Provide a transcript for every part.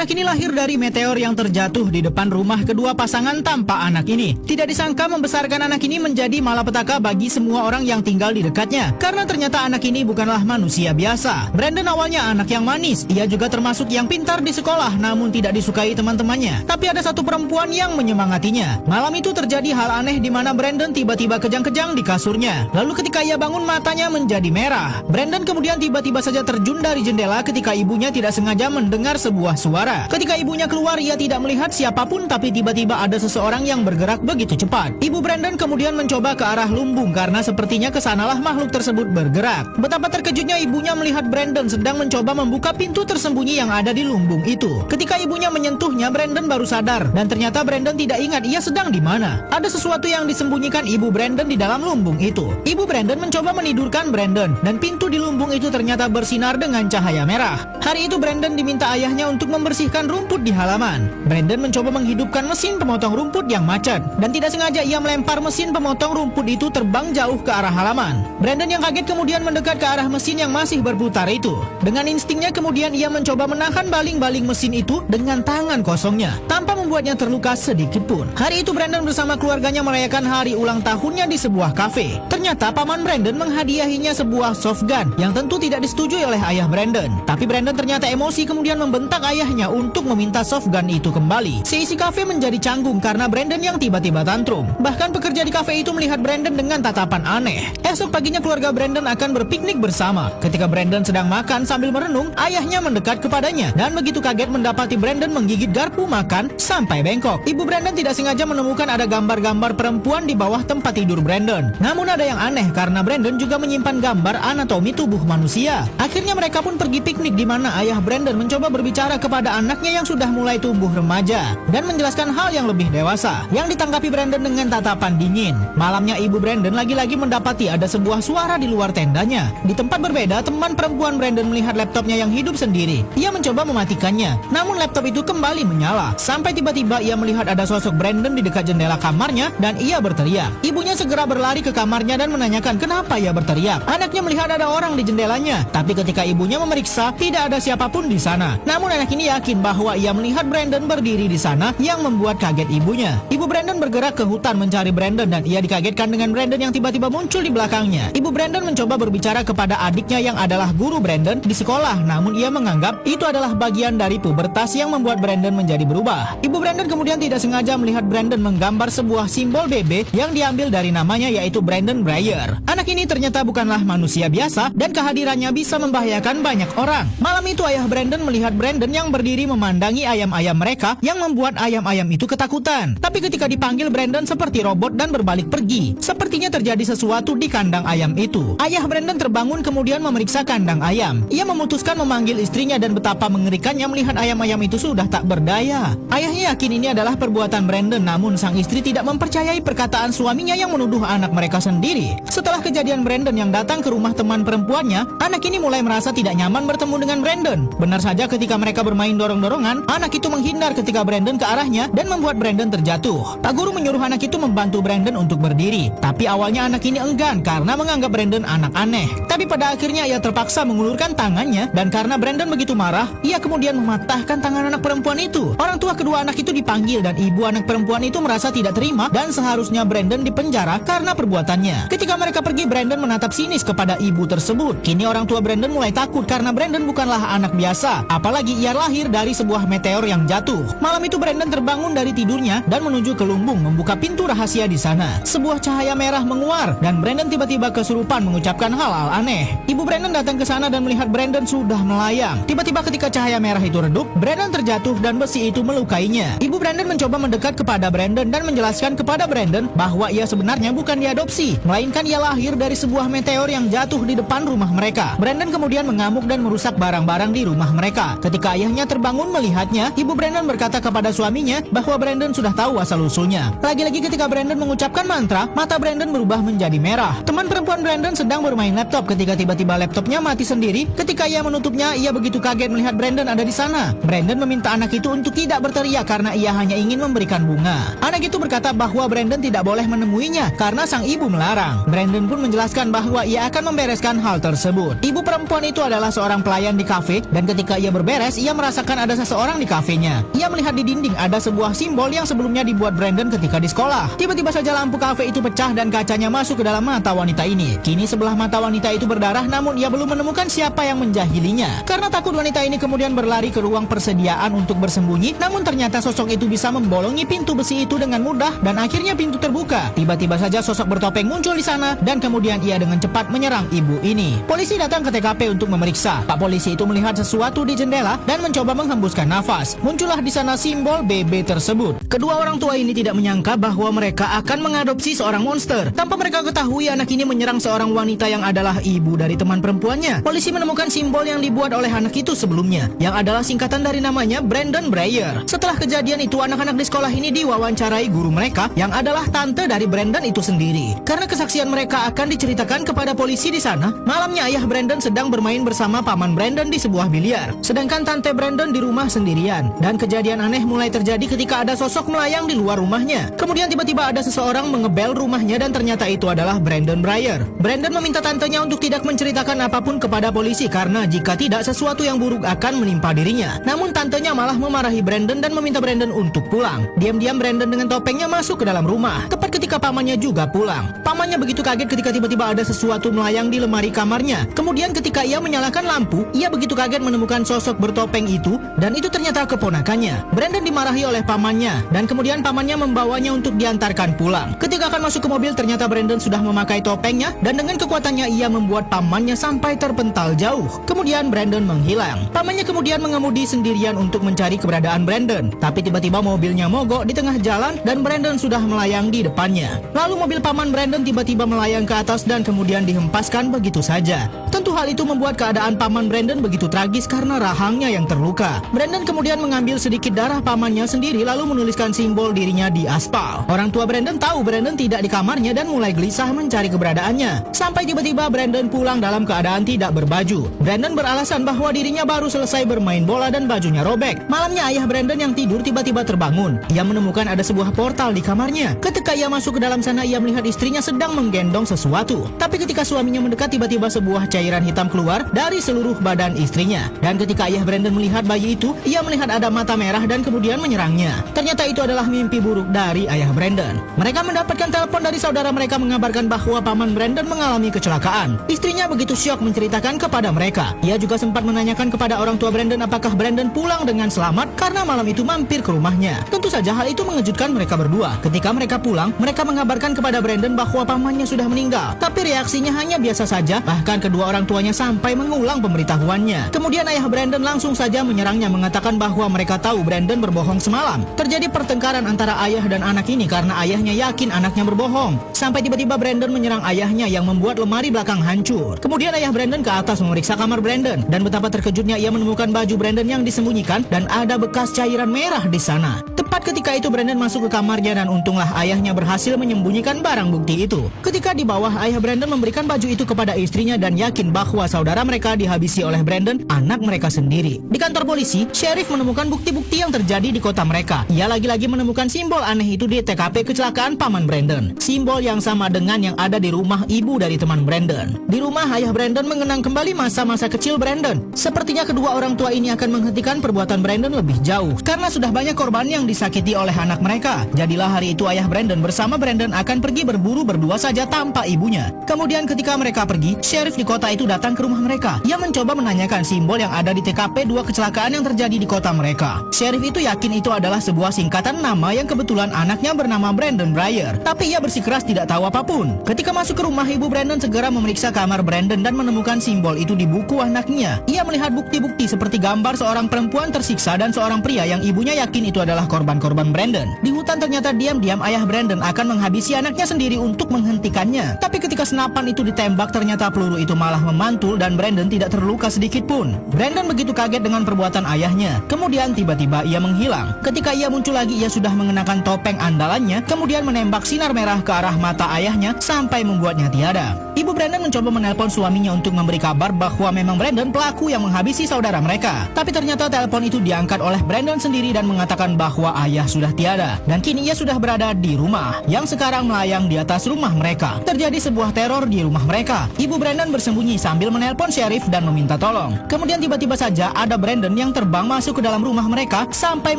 Anak ini lahir dari meteor yang terjatuh di depan rumah kedua pasangan tanpa anak ini. Tidak disangka membesarkan anak ini menjadi malapetaka bagi semua orang yang tinggal di dekatnya. Karena ternyata anak ini bukanlah manusia biasa. Brandon awalnya anak yang manis. Ia juga termasuk yang pintar di sekolah, namun tidak disukai teman-temannya. Tapi ada satu perempuan yang menyemangatinya. Malam itu terjadi hal aneh di mana Brandon tiba-tiba kejang-kejang di kasurnya. Lalu ketika ia bangun, matanya menjadi merah. Brandon kemudian tiba-tiba saja terjun dari jendela ketika ibunya tidak sengaja mendengar sebuah suara. Ketika ibunya keluar, ia tidak melihat siapapun, tapi tiba-tiba ada seseorang yang bergerak begitu cepat. Ibu Brandon kemudian mencoba ke arah lumbung karena sepertinya kesanalah makhluk tersebut bergerak. Betapa terkejutnya ibunya melihat Brandon sedang mencoba membuka pintu tersembunyi yang ada di lumbung itu. Ketika ibunya menyentuhnya, Brandon baru sadar dan ternyata Brandon tidak ingat ia sedang di mana. Ada sesuatu yang disembunyikan ibu Brandon di dalam lumbung itu. Ibu Brandon mencoba menidurkan Brandon dan pintu di lumbung itu ternyata bersinar dengan cahaya merah. Hari itu Brandon diminta ayahnya untuk membersihkan rumput di halaman. Brandon mencoba menghidupkan mesin pemotong rumput yang macet dan tidak sengaja ia melempar mesin pemotong rumput itu terbang jauh ke arah halaman. Brandon yang kaget kemudian mendekat ke arah mesin yang masih berputar itu. Dengan instingnya kemudian ia mencoba menahan baling-baling mesin itu dengan tangan kosongnya tanpa membuatnya terluka sedikit pun. Hari itu Brandon bersama keluarganya merayakan hari ulang tahunnya di sebuah kafe. Ternyata paman Brandon menghadiahinya sebuah soft gun yang tentu tidak disetujui oleh ayah Brandon. Tapi Brandon ternyata emosi kemudian membentak ayahnya untuk meminta soft gun itu kembali. Seisi kafe menjadi canggung karena Brandon yang tiba-tiba tantrum. Bahkan pekerja di kafe itu melihat Brandon dengan tatapan aneh. Esok paginya keluarga Brandon akan berpiknik bersama. Ketika Brandon sedang makan sambil merenung, ayahnya mendekat kepadanya dan begitu kaget mendapati Brandon menggigit garpu makan sampai bengkok. Ibu Brandon tidak sengaja menemukan ada gambar-gambar perempuan di bawah tempat tidur Brandon. Namun ada yang aneh karena Brandon juga menyimpan gambar anatomi tubuh manusia. Akhirnya mereka pun pergi piknik di mana ayah Brandon mencoba berbicara kepada anaknya yang sudah mulai tumbuh remaja dan menjelaskan hal yang lebih dewasa. Yang ditanggapi Brandon dengan tatapan dingin. Malamnya ibu Brandon lagi-lagi mendapati ada sebuah suara di luar tendanya. Di tempat berbeda, teman perempuan Brandon melihat laptopnya yang hidup sendiri. Ia mencoba mematikannya, namun laptop itu kembali menyala. Sampai tiba-tiba ia melihat ada sosok Brandon di dekat jendela kamarnya dan ia berteriak. Ibunya segera berlari ke kamarnya dan menanyakan kenapa ia berteriak. Anaknya melihat ada orang di jendelanya, tapi ketika ibunya memeriksa, tidak ada siapapun di sana. Namun anak ini yakin bahwa ia melihat Brandon berdiri di sana yang membuat kaget ibunya. Ibu Brandon bergerak ke hutan mencari Brandon dan ia dikagetkan dengan Brandon yang tiba-tiba muncul di belakangnya. Ibu Brandon mencoba berbicara kepada adiknya yang adalah guru Brandon di sekolah, namun ia menganggap itu adalah bagian dari pubertas yang membuat Brandon menjadi berubah. Ibu Brandon kemudian tidak sengaja melihat Brandon menggambar sebuah simbol BB yang diambil dari namanya yaitu Brandon Breyer. Anak ini ternyata bukanlah manusia biasa dan kehadirannya bisa membahayakan banyak orang. Malam itu ayah Brandon melihat Brandon yang berdiri memandangi ayam-ayam mereka yang membuat ayam-ayam itu ketakutan. Tapi ketika dipanggil, Brandon seperti robot dan berbalik pergi. Sepertinya terjadi sesuatu di kandang ayam itu. Ayah Brandon terbangun kemudian memeriksa kandang ayam. Ia memutuskan memanggil istrinya dan betapa mengerikannya melihat ayam-ayam itu sudah tak berdaya. Ayahnya yakin ini adalah perbuatan Brandon, namun sang istri tidak mempercayai perkataan suaminya yang menuduh anak mereka sendiri. Setelah kejadian Brandon yang datang ke rumah teman perempuannya, anak ini mulai merasa tidak nyaman bertemu dengan Brandon. Benar saja ketika mereka bermain dorong-dorongan, anak itu menghindar ketika Brandon ke arahnya dan membuat Brandon terjatuh. Pak guru menyuruh anak itu membantu Brandon untuk berdiri. Tapi awalnya anak ini enggan karena menganggap Brandon anak aneh. Tapi pada akhirnya ia terpaksa mengulurkan tangannya dan karena Brandon begitu marah, ia kemudian mematahkan tangan anak perempuan itu. Orang tua kedua anak itu dipanggil dan ibu anak perempuan itu merasa tidak terima dan seharusnya Brandon dipenjara karena perbuatannya. Ketika mereka pergi, Brandon menatap sinis kepada ibu tersebut. Kini orang tua Brandon mulai takut karena Brandon bukanlah anak biasa, apalagi ia lahir dari sebuah meteor yang jatuh. Malam itu Brandon terbangun dari tidurnya dan menuju ke lumbung membuka pintu rahasia di sana. Sebuah cahaya merah menguar dan Brandon tiba-tiba kesurupan mengucapkan hal-hal aneh. Ibu Brandon datang ke sana dan melihat Brandon sudah melayang. Tiba-tiba ketika cahaya merah itu redup, Brandon terjatuh dan besi itu melukainya. Ibu Brandon mencoba mendekat kepada Brandon dan menjelaskan kepada Brandon bahwa ia sebenarnya bukan diadopsi, melainkan ia lahir dari sebuah meteor yang jatuh di depan rumah mereka. Brandon kemudian mengamuk dan merusak barang-barang di rumah mereka. Ketika ayahnya terbangun melihatnya, ibu Brandon berkata kepada suaminya bahwa Brandon sudah tahu asal-usulnya. Lagi-lagi ketika Brandon mengucapkan mantra, mata Brandon berubah menjadi merah. Teman perempuan Brandon sedang bermain laptop ketika tiba-tiba laptopnya mati sendiri. Ketika ia menutupnya, ia begitu kaget melihat Brandon ada di sana. Brandon meminta anak itu untuk tidak berteriak karena ia hanya ingin memberikan bunga. Anak itu berkata bahwa Brandon tidak boleh menemuinya karena sang ibu melarang. Brandon pun menjelaskan bahwa ia akan membereskan hal tersebut. Ibu perempuan itu adalah seorang pelayan di kafe dan ketika ia berberes, ia merasakan menanyakan ada seseorang di kafenya. Ia melihat di dinding ada sebuah simbol yang sebelumnya dibuat Brandon ketika di sekolah. Tiba-tiba saja lampu kafe itu pecah dan kacanya masuk ke dalam mata wanita ini. Kini sebelah mata wanita itu berdarah, namun ia belum menemukan siapa yang menjahilinya. Karena takut, wanita ini kemudian berlari ke ruang persediaan untuk bersembunyi, namun ternyata sosok itu bisa membolongi pintu besi itu dengan mudah dan akhirnya pintu terbuka. Tiba-tiba saja sosok bertopeng muncul di sana dan kemudian ia dengan cepat menyerang ibu ini. Polisi datang ke TKP untuk memeriksa. Pak polisi itu melihat sesuatu di jendela dan mencoba menghembuskan nafas. Muncullah di sana simbol BB tersebut. Kedua orang tua ini tidak menyangka bahwa mereka akan mengadopsi seorang monster. Tanpa mereka ketahui, anak ini menyerang seorang wanita yang adalah ibu dari teman perempuannya. Polisi menemukan simbol yang dibuat oleh anak itu sebelumnya, yang adalah singkatan dari namanya Brandon Breyer. Setelah kejadian itu, anak-anak di sekolah ini diwawancarai guru mereka yang adalah tante dari Brandon itu sendiri. Karena kesaksian mereka akan diceritakan kepada polisi di sana, malamnya ayah Brandon sedang bermain bersama paman Brandon di sebuah biliar, sedangkan tante Brandon di rumah sendirian. Dan kejadian aneh mulai terjadi ketika ada sosok melayang di luar rumahnya. Kemudian tiba-tiba ada seseorang mengebel rumahnya dan ternyata itu adalah Brandon Breyer. Brandon meminta tantenya untuk tidak menceritakan apapun kepada polisi karena jika tidak, sesuatu yang buruk akan menimpa dirinya. Namun tantenya malah memarahi Brandon dan meminta Brandon untuk pulang. Diam-diam Brandon dengan topengnya masuk ke dalam rumah, tepat ketika pamannya juga pulang. Pamannya begitu kaget ketika tiba-tiba ada sesuatu melayang di lemari kamarnya. Kemudian ketika ia menyalakan lampu, ia begitu kaget menemukan sosok bertopeng itu, dan itu ternyata keponakannya. Brandon dimarahi oleh pamannya, dan kemudian pamannya membawanya untuk diantarkan pulang. Ketika akan masuk ke mobil, ternyata Brandon sudah memakai topengnya, dan dengan kekuatannya ia membuat pamannya sampai terpental jauh. Kemudian Brandon menghilang. Pamannya kemudian mengemudi sendirian untuk mencari keberadaan Brandon, tapi tiba-tiba mobilnya mogok di tengah jalan dan Brandon sudah melayang di depannya. Lalu mobil paman Brandon tiba-tiba melayang ke atas dan kemudian dihempaskan begitu saja. Tentu hal itu membuat keadaan paman Brandon begitu tragis karena rahangnya yang terluka. Brandon kemudian mengambil sedikit darah pamannya sendiri lalu menuliskan simbol dirinya di aspal. Orang tua Brandon tahu Brandon tidak di kamarnya dan mulai gelisah mencari keberadaannya. Sampai tiba-tiba Brandon pulang dalam keadaan tidak berbaju. Brandon beralasan bahwa dirinya baru selesai bermain bola dan bajunya robek. Malamnya ayah Brandon yang tidur tiba-tiba terbangun. Ia menemukan ada sebuah portal di kamarnya. Ketika ia masuk ke dalam sana, ia melihat istrinya sedang menggendong sesuatu. Tapi ketika suaminya mendekat, tiba-tiba sebuah cairan hitam keluar dari seluruh badan istrinya. Dan ketika ayah Brandon melihat bayi itu, ia melihat ada mata merah dan kemudian menyerangnya. Ternyata itu adalah mimpi buruk dari ayah Brandon. Mereka mendapatkan telepon dari saudara mereka mengabarkan bahwa paman Brandon mengalami kecelakaan. Istrinya begitu syok menceritakan kepada mereka. Ia juga sempat menanyakan kepada orang tua Brandon apakah Brandon pulang dengan selamat karena malam itu mampir ke rumahnya. Tentu saja hal itu mengejutkan mereka berdua. Ketika mereka pulang, mereka mengabarkan kepada Brandon bahwa pamannya sudah meninggal. Tapi reaksinya hanya biasa saja, bahkan kedua orang tuanya sampai mengulang pemberitahuannya. Kemudian ayah Brandon langsung saja menyerangnya mengatakan bahwa mereka tahu Brandon berbohong semalam. Terjadi pertengkaran antara ayah dan anak ini karena ayahnya yakin anaknya berbohong. Sampai tiba-tiba Brandon menyerang ayahnya yang membuat lemari belakang hancur. Kemudian ayah Brandon ke atas memeriksa kamar Brandon dan betapa terkejutnya ia menemukan baju Brandon yang disembunyikan dan ada bekas cairan merah di sana. Tepat ketika itu Brandon masuk ke kamarnya dan untunglah ayahnya berhasil menyembunyikan barang bukti itu. Ketika di bawah, ayah Brandon memberikan baju itu kepada istrinya dan yakin bahwa saudara mereka dihabisi oleh Brandon, anak mereka sendiri. Di kantor polisi, sheriff menemukan bukti-bukti yang terjadi di kota mereka. Ia lagi-lagi menemukan simbol aneh itu di TKP kecelakaan paman Brandon. Simbol yang sama dengan yang ada di rumah ibu dari teman Brandon. Di rumah, ayah Brandon mengenang kembali masa-masa kecil Brandon. Sepertinya kedua orang tua ini akan menghentikan perbuatan Brandon lebih jauh karena sudah banyak korban yang disakiti oleh anak mereka. Jadilah hari itu ayah Brandon bersama Brandon akan pergi berburu berdua saja tanpa ibunya. Kemudian ketika mereka pergi, sheriff di kota itu datang ke rumah mereka. Ia mencoba menanyakan simbol yang ada di TKP dua kecelakaan yang terjadi di kota mereka. Sheriff itu yakin itu adalah sebuah singkatan nama yang kebetulan anaknya bernama Brandon Breyer. Tapi ia bersikeras tidak tahu apapun. Ketika masuk ke rumah, ibu Brandon segera memeriksa kamar Brandon dan menemukan simbol itu di buku anaknya. Ia melihat bukti-bukti seperti gambar seorang perempuan tersiksa dan seorang pria yang ibunya yakin itu adalah korban-korban Brandon. Di hutan ternyata diam-diam ayah Brandon akan menghabisi anaknya sendiri untuk menghentikannya. Tapi ketika senapan itu ditembak, ternyata peluru itu malah memantul dan Brandon tidak terluka sedikit pun. Brandon begitu kaget dengan perbuatan ayahnya. Kemudian tiba-tiba ia menghilang. Ketika ia muncul lagi, ia sudah mengenakan topeng andalannya, kemudian menembak sinar merah ke arah mata ayahnya sampai membuatnya tiada. Ibu Brandon mencoba menelpon suaminya untuk memberi kabar bahwa memang Brandon pelaku yang menghabisi saudara mereka. Tapi ternyata telepon itu diangkat oleh Brandon sendiri dan mengatakan bahwa ayah sudah tiada dan kini ia sudah berada di rumah yang sekarang melayang di atas rumah mereka. Terjadi sebuah teror di rumah mereka. Ibu Brandon bersembunyi sambil menelpon sheriff dan meminta tolong. Kemudian tiba-tiba saja ada Brandon yang terbang masuk ke dalam rumah mereka sampai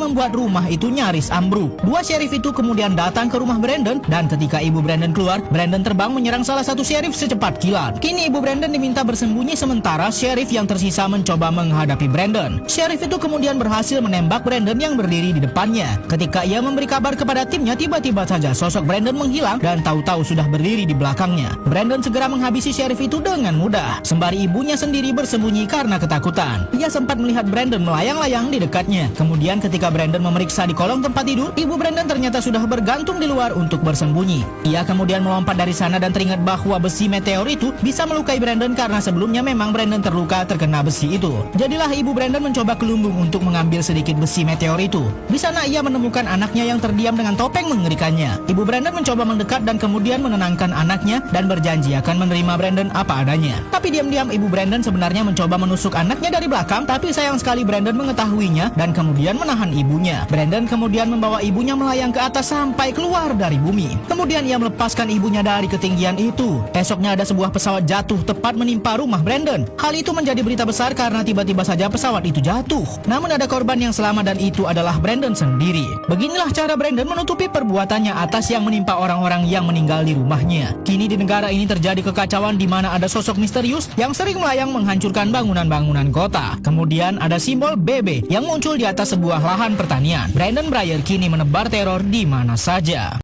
membuat rumah itu nyaris ambruk. Dua sheriff itu kemudian datang ke rumah Brandon dan ketika ibu Brandon keluar, Brandon terbang menyerang salah satu sheriff secepat kilat. Kini ibu Brandon diminta bersembunyi sementara sheriff yang tersisa mencoba menghadapi Brandon. Sheriff itu kemudian berhasil menembak Brandon yang berdiri di depannya. Ketika ia memberi kabar kepada timnya, tiba-tiba saja sosok Brandon menghilang dan tahu-tahu sudah berdiri di belakangnya. Brandon segera menghabisi sheriff itu dengan mudah, sembari ibunya sendiri bersembunyi karena ketakutan. Ia sempat melihat Brandon melayang-layang di dekatnya. Kemudian ketika Brandon memeriksa di kolong tempat tidur, ibu Brandon ternyata sudah bergantung di luar untuk bersembunyi. Ia kemudian melompat dari sana dan teringat bahwa besi meteor itu bisa melukai Brandon karena sebelumnya memang Brandon terluka terkena besi itu. Jadilah ibu Brandon mencoba kelundung untuk mengambil sedikit besi meteor itu. Di sana ia menemukan anaknya yang terdiam dengan topeng mengerikannya. Ibu Brandon mencoba mendekat dan kemudian menenangkan anaknya dan berjanji akan menerima Brandon apa adanya. Tapi diam-diam ibu Brandon sebenarnya mencoba menusuk anaknya dari belakang, tapi sayang sekali Brandon mengetahuinya dan kemudian menahan ibunya. Brandon kemudian membawa ibunya melayang ke atas sampai keluar dari bumi. Kemudian ia melepaskan ibunya dari ketinggian itu. Esoknya ada sebuah pesawat jatuh tepat menimpa rumah Brandon. Hal itu menjadi berita besar karena tiba-tiba saja pesawat itu jatuh. Namun ada korban yang selamat dan itu adalah Brandon sendiri. Beginilah cara Brandon menutupi perbuatannya atas yang menimpa orang-orang yang meninggal di rumahnya. Kini di negara ini terjadi kekacauan di mana ada sosok misterius yang sering melayang menghancurkan bangunan-bangunan kota. Kemudian ada simbol BB yang muncul di atas sebuah lahan pertanian. Brandon Breyer kini menebar teror di mana saja.